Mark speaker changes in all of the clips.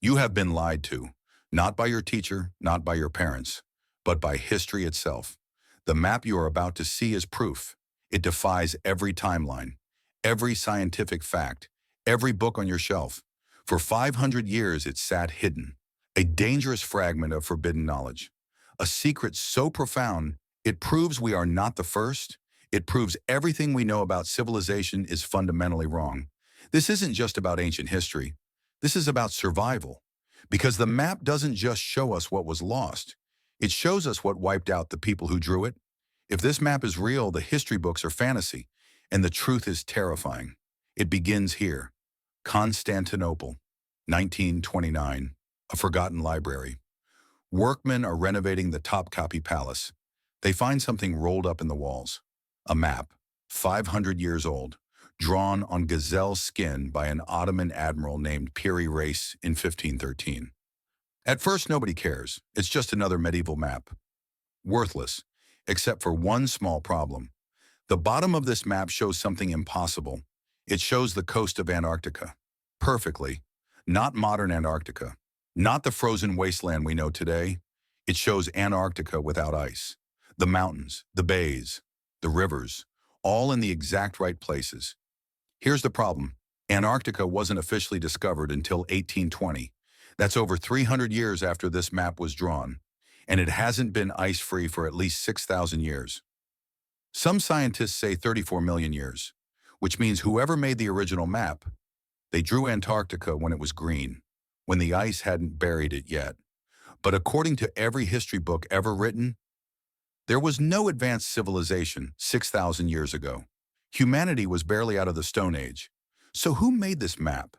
Speaker 1: You have been lied to, not by your teacher, not by your parents, but by history itself. The map you are about to see is proof. It defies every timeline, every scientific fact, every book on your shelf. For 500 years, it sat hidden, a dangerous fragment of forbidden knowledge. A secret so profound, it proves we are not the first. It proves everything we know about civilization is fundamentally wrong. This isn't just about ancient history. This is about survival. Because the map doesn't just show us what was lost. It shows us what wiped out the people who drew it. If this map is real, the history books are fantasy, and the truth is terrifying. It begins here. Constantinople, 1929, a forgotten library. Workmen are renovating the Topkapi Palace. They find something rolled up in the walls. A map, 500 years old, drawn on gazelle skin by an Ottoman admiral named Piri Reis in 1513. At first, nobody cares. It's just another medieval map. Worthless, except for one small problem. The bottom of this map shows something impossible. It shows the coast of Antarctica. Perfectly. Not modern Antarctica. Not the frozen wasteland we know today. It shows Antarctica without ice. The mountains, the bays, the rivers, all in the exact right places. Here's the problem. Antarctica wasn't officially discovered until 1820. That's over 300 years after this map was drawn, and it hasn't been ice-free for at least 6,000 years. Some scientists say 34 million years, which means whoever made the original map, they drew Antarctica when it was green, when the ice hadn't buried it yet. But according to every history book ever written, there was no advanced civilization 6,000 years ago. Humanity was barely out of the Stone Age. So who made this map?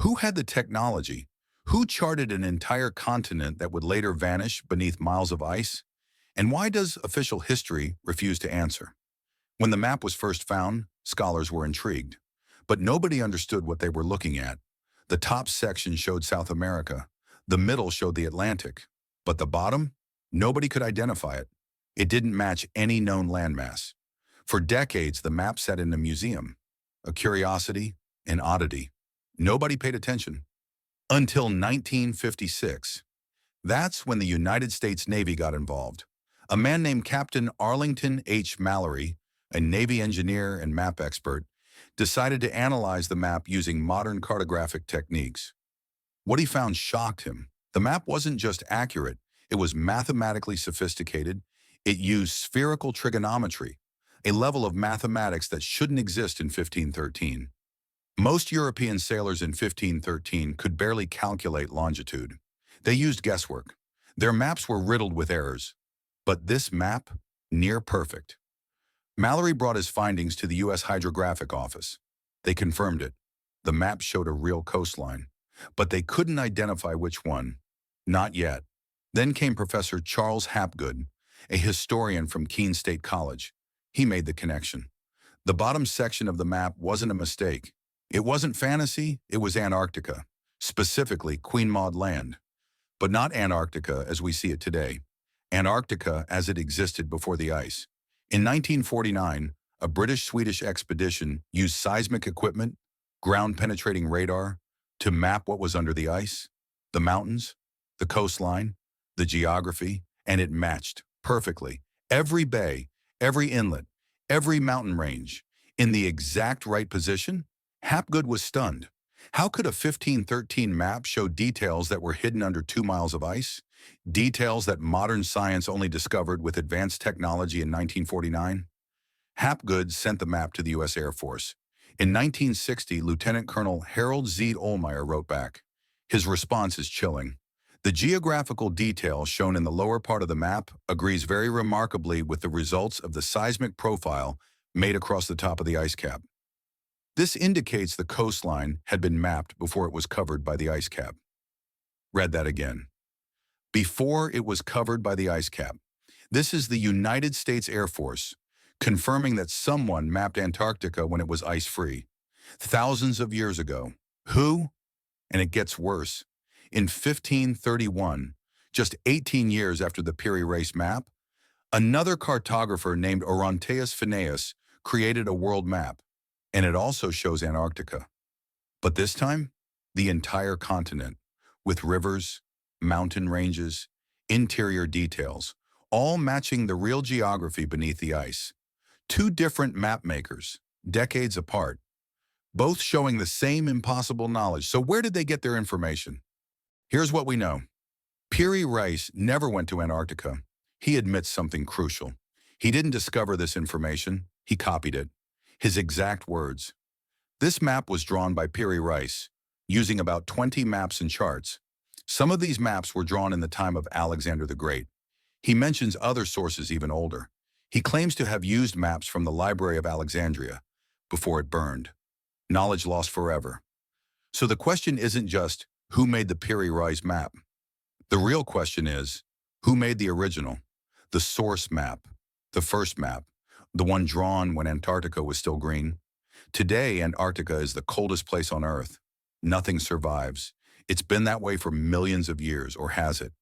Speaker 1: Who had the technology? Who charted an entire continent that would later vanish beneath miles of ice? And why does official history refuse to answer? When the map was first found, scholars were intrigued. But nobody understood what they were looking at. The top section showed South America. The middle showed the Atlantic. But the bottom? Nobody could identify it. It didn't match any known landmass. For decades, the map sat in a museum, a curiosity, an oddity. Nobody paid attention. Until 1956. That's when the United States Navy got involved. A man named Captain Arlington H. Mallory, a Navy engineer and map expert, decided to analyze the map using modern cartographic techniques. What he found shocked him. The map wasn't just accurate, it was mathematically sophisticated. It used spherical trigonometry, a level of mathematics that shouldn't exist in 1513. Most European sailors in 1513 could barely calculate longitude. They used guesswork. Their maps were riddled with errors. But this map, near perfect. Mallory brought his findings to the U.S. Hydrographic Office. They confirmed it. The map showed a real coastline, but they couldn't identify which one. Not yet. Then came Professor Charles Hapgood, a historian from Keene State College. He made the connection. The bottom section of the map wasn't a mistake. It wasn't fantasy, it was Antarctica, specifically Queen Maud Land. But not Antarctica as we see it today. Antarctica as it existed before the ice. In 1949, a British-Swedish expedition used seismic equipment, ground-penetrating radar, to map what was under the ice, the mountains, the coastline, the geography, and it matched perfectly. Every bay, every inlet, every mountain range, in the exact right position. Hapgood was stunned. How could a 1513 map show details that were hidden under 2 miles of ice? Details that modern science only discovered with advanced technology in 1949? Hapgood sent the map to the U.S. Air Force. In 1960, Lieutenant Colonel Harold Z. Ohlmeyer wrote back. His response is chilling. The geographical detail shown in the lower part of the map agrees very remarkably with the results of the seismic profile made across the top of the ice cap. This indicates the coastline had been mapped before it was covered by the ice cap. Read that again. Before it was covered by the ice cap. This is the United States Air Force, confirming that someone mapped Antarctica when it was ice-free. Thousands of years ago. Who? And it gets worse. In 1531, just 18 years after the Piri Reis Map, another cartographer named Oronteus Phineas created a world map, and it also shows Antarctica. But this time, the entire continent, with rivers, mountain ranges, interior details, all matching the real geography beneath the ice. Two different map makers, decades apart, both showing the same impossible knowledge. So where did they get their information? Here's what we know. Piri Reis never went to Antarctica. He admits something crucial. He didn't discover this information, he copied it. His exact words. This map was drawn by Piri Reis, using about 20 maps and charts. Some of these maps were drawn in the time of Alexander the Great. He mentions other sources even older. He claims to have used maps from the Library of Alexandria before it burned. Knowledge lost forever. So the question isn't just who made the Piri Reis map. The real question is, who made the original, the source map, the first map, the one drawn when Antarctica was still green? Today, Antarctica is the coldest place on Earth. Nothing survives. It's been that way for millions of years, or has it?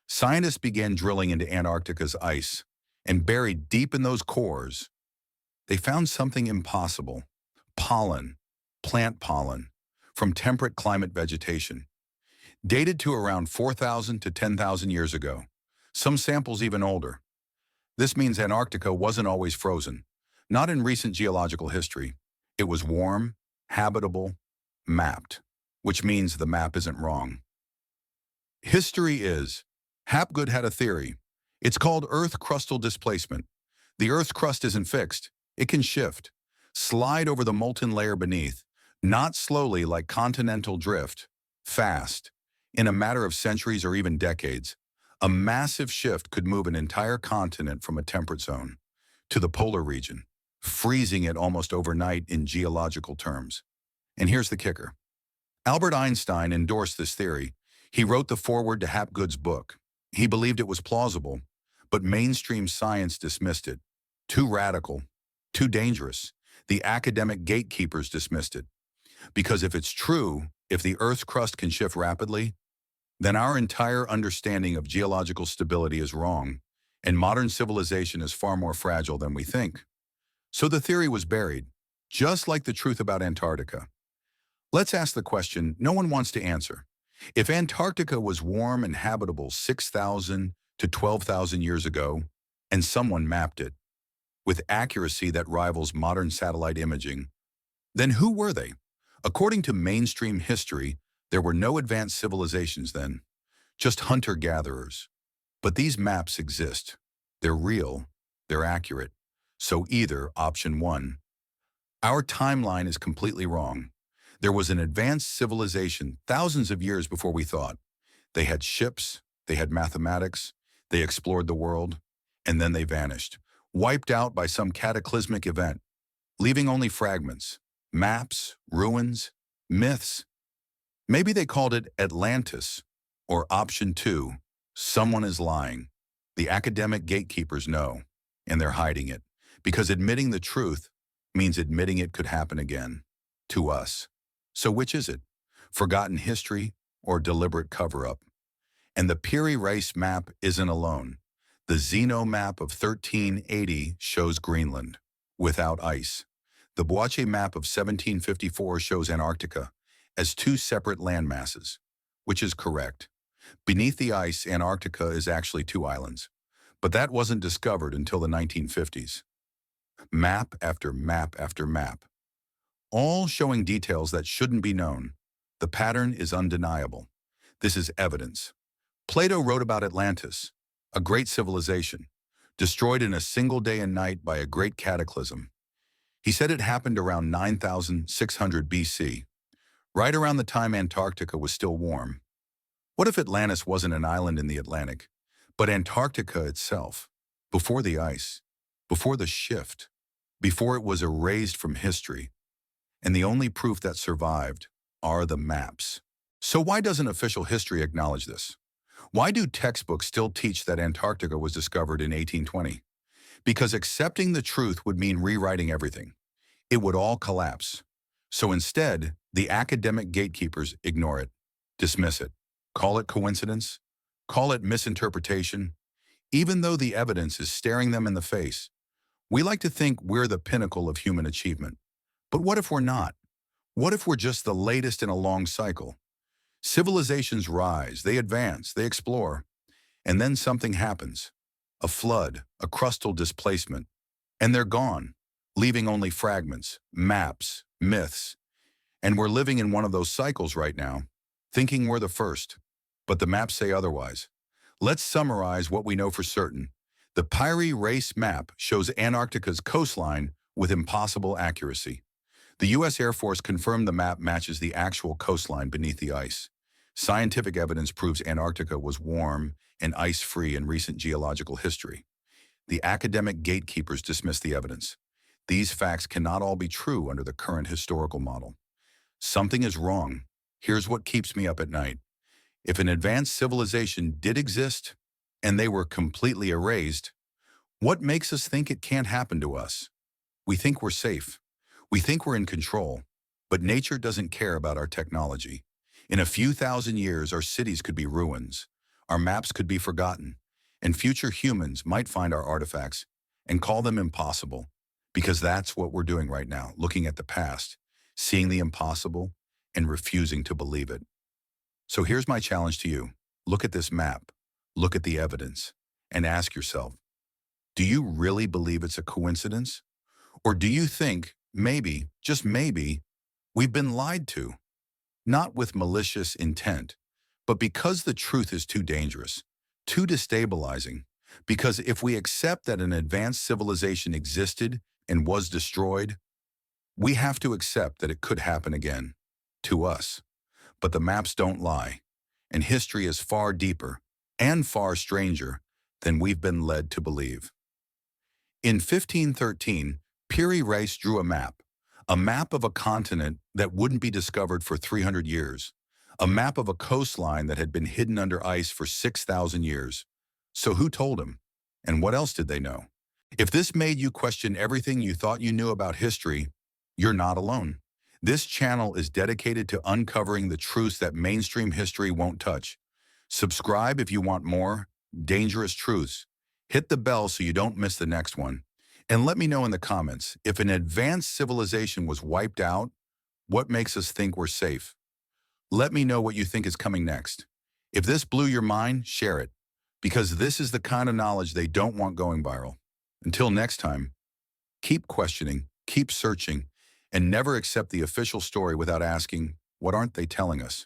Speaker 1: Scientists began drilling into Antarctica's ice, and buried deep in those cores, they found something impossible: pollen, plant pollen, from temperate climate vegetation. Dated to around 4,000 to 10,000 years ago, some samples even older. This means Antarctica wasn't always frozen. Not in recent geological history. It was warm, habitable, mapped, which means the map isn't wrong. History is. Hapgood had a theory. It's called Earth Crustal Displacement. The Earth's crust isn't fixed. It can shift, slide over the molten layer beneath, not slowly like continental drift, fast. In a matter of centuries or even decades, a massive shift could move an entire continent from a temperate zone to the polar region, freezing it almost overnight in geological terms. And here's the kicker. Albert Einstein endorsed this theory. He wrote the foreword to Hapgood's book. He believed it was plausible, but mainstream science dismissed it. Too radical, too dangerous. The academic gatekeepers dismissed it. Because if it's true, if the Earth's crust can shift rapidly, then our entire understanding of geological stability is wrong, and modern civilization is far more fragile than we think. So the theory was buried, just like the truth about Antarctica. Let's ask the question no one wants to answer. If Antarctica was warm and habitable 6,000 to 12,000 years ago, and someone mapped it, with accuracy that rivals modern satellite imaging, then who were they? According to mainstream history, there were no advanced civilizations then, just hunter-gatherers. But these maps exist. They're real, they're accurate. So either option one, our timeline is completely wrong. There was an advanced civilization thousands of years before we thought. They had ships, they had mathematics, they explored the world, and then they vanished, wiped out by some cataclysmic event, leaving only fragments, maps, ruins, myths. Maybe they called it Atlantis, or option two, someone is lying. The academic gatekeepers know, and they're hiding it, because admitting the truth means admitting it could happen again, to us. So which is it? Forgotten history or deliberate cover-up? And the Piri Reis map isn't alone. The Zeno map of 1380 shows Greenland, without ice. The Boache map of 1754 shows Antarctica as two separate landmasses, which is correct. Beneath the ice, Antarctica is actually two islands. But that wasn't discovered until the 1950s. Map after map after map, all showing details that shouldn't be known. The pattern is undeniable. This is evidence. Plato wrote about Atlantis, a great civilization, destroyed in a single day and night by a great cataclysm. He said it happened around 9,600 BC, right around the time Antarctica was still warm. What if Atlantis wasn't an island in the Atlantic, but Antarctica itself, before the ice, before the shift, before it was erased from history? And the only proof that survived are the maps. So why doesn't official history acknowledge this? Why do textbooks still teach that Antarctica was discovered in 1820? Because accepting the truth would mean rewriting everything. It would all collapse. So instead, the academic gatekeepers ignore it, dismiss it, call it coincidence, call it misinterpretation, even though the evidence is staring them in the face. We like to think we're the pinnacle of human achievement. But what if we're not? What if we're just the latest in a long cycle? Civilizations rise, they advance, they explore, and then something happens. A flood, a crustal displacement, and they're gone, leaving only fragments, maps, myths. And we're living in one of those cycles right now, thinking we're the first. But the maps say otherwise. Let's summarize what we know for certain. The Piri Reis Map shows Antarctica's coastline with impossible accuracy. The U.S. Air Force confirmed the map matches the actual coastline beneath the ice. Scientific evidence proves Antarctica was warm and ice-free in recent geological history. The academic gatekeepers dismiss the evidence. These facts cannot all be true under the current historical model. Something is wrong. Here's what keeps me up at night. If an advanced civilization did exist, and they were completely erased, what makes us think it can't happen to us? We think we're safe. We think we're in control, but nature doesn't care about our technology. In a few thousand years, our cities could be ruins, our maps could be forgotten, and future humans might find our artifacts and call them impossible, because that's what we're doing right now, looking at the past, seeing the impossible, and refusing to believe it. So here's my challenge to you. Look at this map, look at the evidence, and ask yourself, do you really believe it's a coincidence? Or do you think, maybe, just maybe, we've been lied to? Not with malicious intent, but because the truth is too dangerous, too destabilizing. Because if we accept that an advanced civilization existed and was destroyed, we have to accept that it could happen again, to us. But the maps don't lie, and history is far deeper and far stranger than we've been led to believe. In 1513, Piri Reis drew a map of a continent that wouldn't be discovered for 300 years, a map of a coastline that had been hidden under ice for 6,000 years. So who told him? And what else did they know? If this made you question everything you thought you knew about history, you're not alone. This channel is dedicated to uncovering the truths that mainstream history won't touch. Subscribe if you want more dangerous truths. Hit the bell so you don't miss the next one. And let me know in the comments, if an advanced civilization was wiped out, what makes us think we're safe? Let me know what you think is coming next. If this blew your mind, share it, because this is the kind of knowledge they don't want going viral. Until next time, keep questioning, keep searching, and never accept the official story without asking, what aren't they telling us?